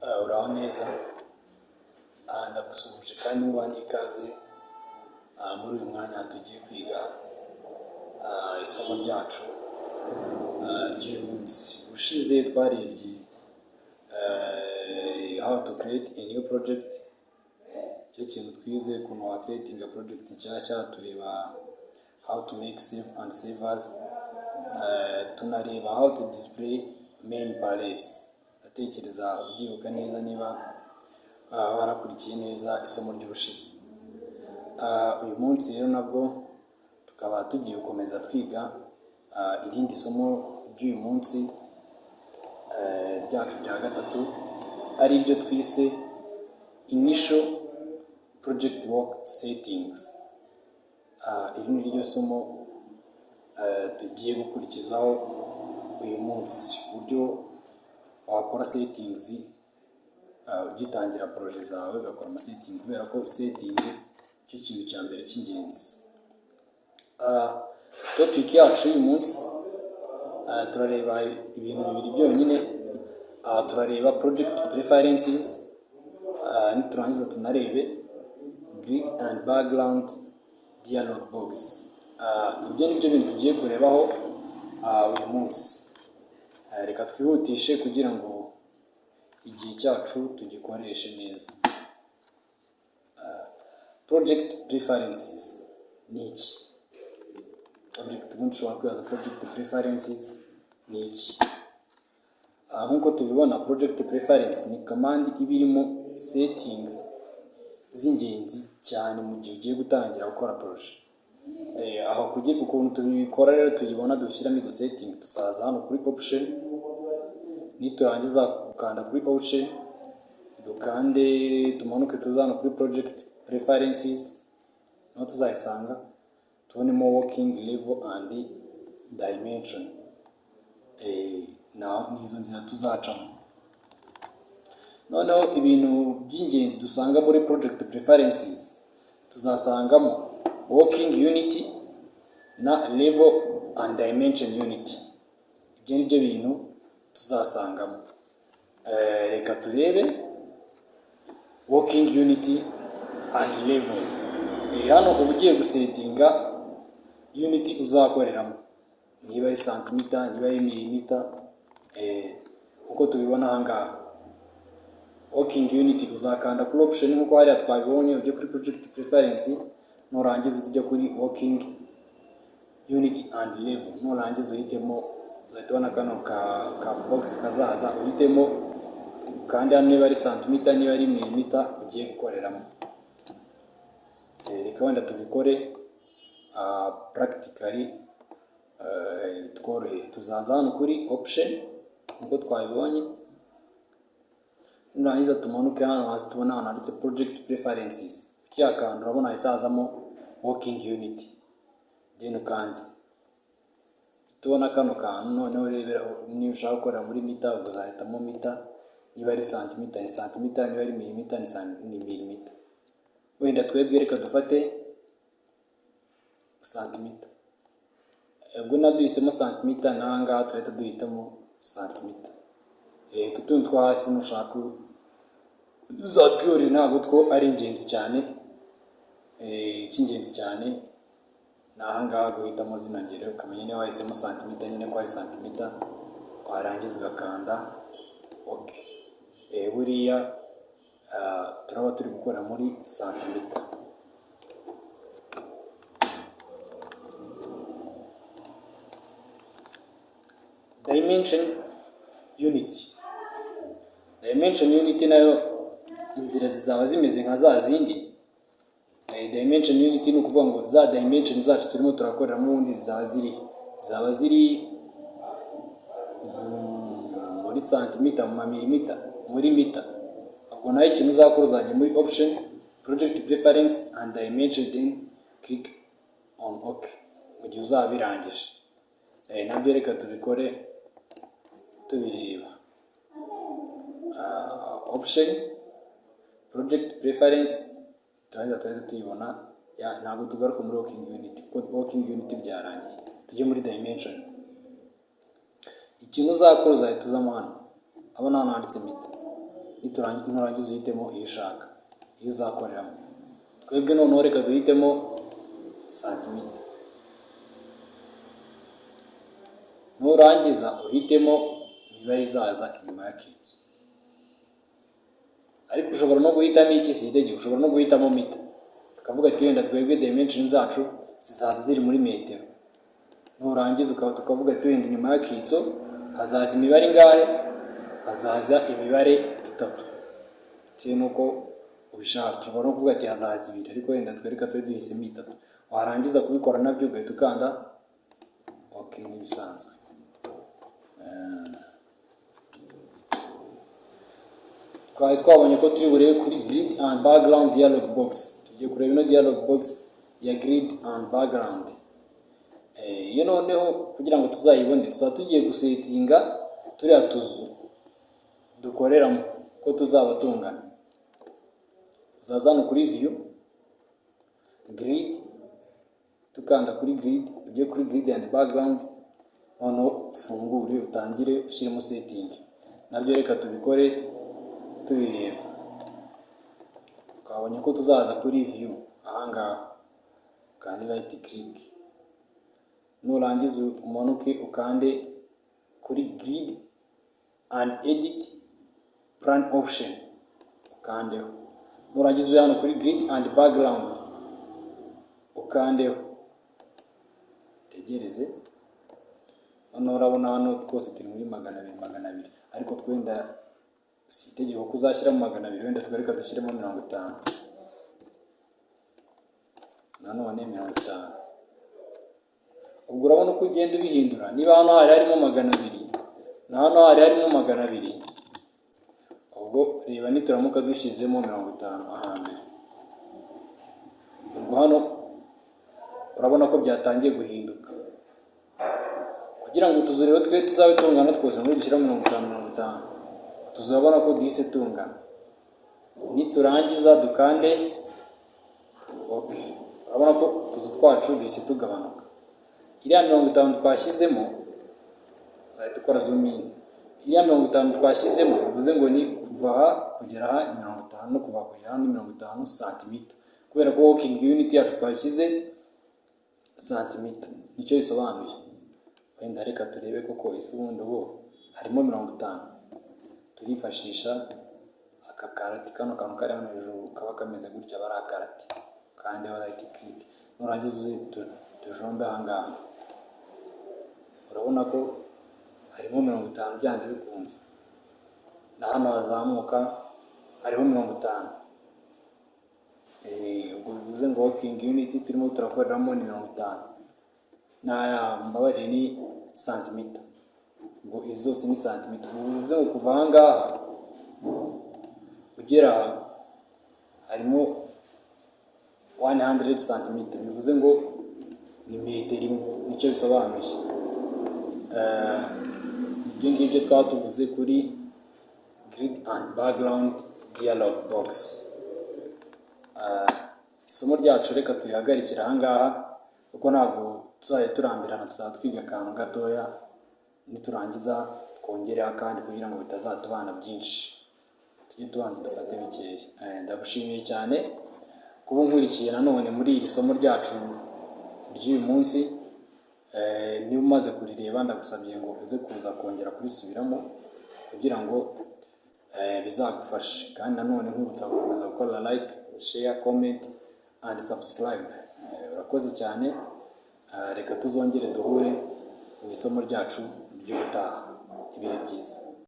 Uraho neza, ndagusuhuje kandi nguha n'ikaze muri uyu mwanya tugiye kwiga isomo ryacu ry'uyu munsi. Ubushize twarebye how to create a new project, icyo kintu twize ukuntu wa creating a project nshyashya, tureba how to make save and savers, tunareba how to display main palettes. Ndatekereza ubyibuka neza niba warakurikiye neza isomo ry'ubushize. Uyu munsi rero nabwo tukaba tugiye gukomeza twiga irindi somo ry'uyu munsi ryacu rya gatatu, ari ryo twise initial project work settings. Iri ni ryo somo tugiye gukurikizaho uyu munsi, uburyo wakora settings ugitangira projet zawe, ugakora amasetting kubera ko setting cyo kintu cya mbere cy'ingenzi. Topic yacu uyu munsi turareba ibintu bibiri byonyine. Turareba project preferences, niturangiza tunarebe grid and background dialog box. Ibyo ni byo bintu tugiye kurebaho uyu munsi. Reka twihutishe kugira ngo igihe cyacu tugikoreshe neza. Project preferences ni iki? Ubundi ushobora kwibaza project preferences ni iki? Nk'uko tubibona, project preference ni command iba irimo settings z'ingenzi cyane mu gihe ugiye gutangira gukora project. Aho kugira ukuntu tubikora rero tuyibona, dushyiramo izo setting, tuzaza hano kuri option, niturangiza gukanda kuri option dukande tumanuke tuza hano kuri project preferences, naho tuzayisanga tubonemo working level and dimension. Nizo nzira tuzacamo. Noneho ibintu by'ingenzi dusanga muri project preferences, tuzasangamo working unit na level and dimension unit. Ibyo ni byo bintu tuzasangamo. Reka turebe working unit and levels. Hano uba ugiye gusetinga unit uzakoreramo, niba ari centimeter, niba ari millimeter, uko tubibona aha ngaha. Working unit uzakanda kuri option nkuko hariya twabibonye, ujye kuri project preference, nurangiza ujye kuri working unit and level, nurangiza uhitemo, uzahita ubona kano ka box kazaza, uhitemo kandi hano niba ari centimeter, niba ari millimeter ugiye gukoreramo. Reka wenda tubikore practically tworohe. Tuzaza hano kuri option nkuko twabibonye, nurangiza tumanuke hano hasi tubona hano handitse project preferences. Ukiyakanda urabona hasazamo working unit, then kandi tubona kano kantu. Noneho urebera niba ushaka gukorera muri meter, uzahitamo meter, niba ari centimeter ni centimeter, niba ari millimeter ni millimeter. Wenda twebwe reka dufate centimeter. Ubwo naduhisemo centimeter, n'ahangaha turahita duhitamo centimeter. Tutundi two hasi nushaka uzatwiyorera, ntabwo two ari ingenzi cyane. Icy'ingenzi cyane ni ahangaha guhitamo zino ngero, ukamenya niba wahisemo centimeter nyine ko ari centimeter, warangiza ugakanda OK. Buriya turaba turi gukora muri centimeter. Dimension unit. Dimension unit nayo inzira zizaba zimeze nka za zindi. Dimension unit ni ukuvuga ngo za dimension zacu turimo turakoreramo ubundi zaba ziri muri centimeter, mu millimeter, muri meter. Ubwo nayo ikintu uzakora, uzajya muri option project preference and dimension, then click on OK mu gihe uzaba birangije. Nabyo reka tubikore tubireba. Option project preference turahita tuyibona. Ntabwo tugaruka muri working unit kuko working unit byarangiye. Tujye muri dimension. Ikintu uzakora, uzahita uzamo hano, abona hano handitse meter. nurangiza uhitemo iyo ushaka, iyo uzakoreramo. Twebwe noneho reka duhitemo santimetero. Nurangiza uhitemo imibare izaza inyuma y'akitso. Ariko ushobora no guhitamo iki si itegeko, ushobora no guhitamo mita. Tukavuga ati wenda twebwe dimension zacu zizaza ziri muri metero. Nurangiza tukavuga ati wenda inyuma y'akitso hazaza imibare ingahe? Hazaza imibare 3. Cyo nuko ubishaka. Ushobora no kuvuga ati hazaza 2, ariko wenda twereka twe duhisemo 3. Warangiza kubikora nabyo ugahita ukanda okay nibisanzwe. Twabonye ko turi burebe kuri grid and background dialog box. Tugiye kureba ino dialog box ya grid and background. Iyo noneho kugira ngo tuzayibone tuzaba tugiye gusetinga turiya tuzu dukoreramo ko tuzaba tungana. Uzazana kuri view grid, tukanda kuri grid, ugiye kuri grid and background, noneho ufungure utangire ushyiremo setting. Nabyo reka tubikore tubireba. Twabonye ko tuzaza kuri view ahangaha, kandi right click, nurangiza umanuke ukande kuri grid and edit plan option, ukandeho. Nurangiza hano kuri grid and background ukandeho, tegereze. Hano urabona hano twose turi muri 200, ariko twenda si itegeko ko uzashyiramo 200, wenda twereka dushyiremo 50. Nanone 50. Ubwo urabona uko ugenda ubihindura. Niba hano hari harimo 200 na hano hari harimo 200, ubwo reba nituramuka dushyizemo 50 ahambere. Ubwo hano urabona ko byatangiye guhinduka. Kugira ngo utuzu rero twe tuzabe tungana twose ngo dushyiramo 50, tuzabona ko dise tungana. Niturangiza dukande okay, urabona ko utuzu twacu dise tugabanuka. Iriya 50 twashyizemo uzahita ukora zoom in. Iriya 50 twashyizemo bivuze ngo ni kuva aha kugera aha 50 no kuva kugera aha 50 cm, kubera ko working unit yacu twashyize cm. Nicyo bisobanuye. Wenda reka turebe koko ese ubundi ubu harimo 50. Turifashisha aka karati, kano kantu kari hano hejuru kaba kameze gutya, bari akarati kandi right click. Nurangiza tujombe ahangaha, urabona ko harimo 50 byanze bikunze. Na hano hazamuka hariho 50. Ubwo bivuze ngo working unit turimo turakoreramo ni 50. Na mbabare ni centimeter. Ngo izo zose ni centimeter. Bivuze ngo kuva ahangaha ugera harimo 100 cm. Bivuze ngo ni metero imwe. Nicyo bisobanuye. Ibyo ngibyo twaba tuvuze kuri grid and background dialog box. Isomo ryacu reka tuyihagarikira ahangaha kuko ntabwo tuzajya turambirana, tuzaba twiga akantu gatoya, niturangiza twongereho kandi kugira ngo bitazatubana byinshi. Tujye tubanza dufate bikeya. Ndagushimiye cyane kuba nkurikiye nanone muri iri somo ryacu ry'uyu munsi. Niba umaze kurireba ndagusabye ngo uze kuza kongera kurisubiramo kugira ngo bizagufashe. Kandi nanone nkubutsa gukomeza gukora like, share, comment and subscribe. Urakoze cyane. Reka tuzongere duhure mu isomo ryacu ry'ubutaha. Ibihe byiza.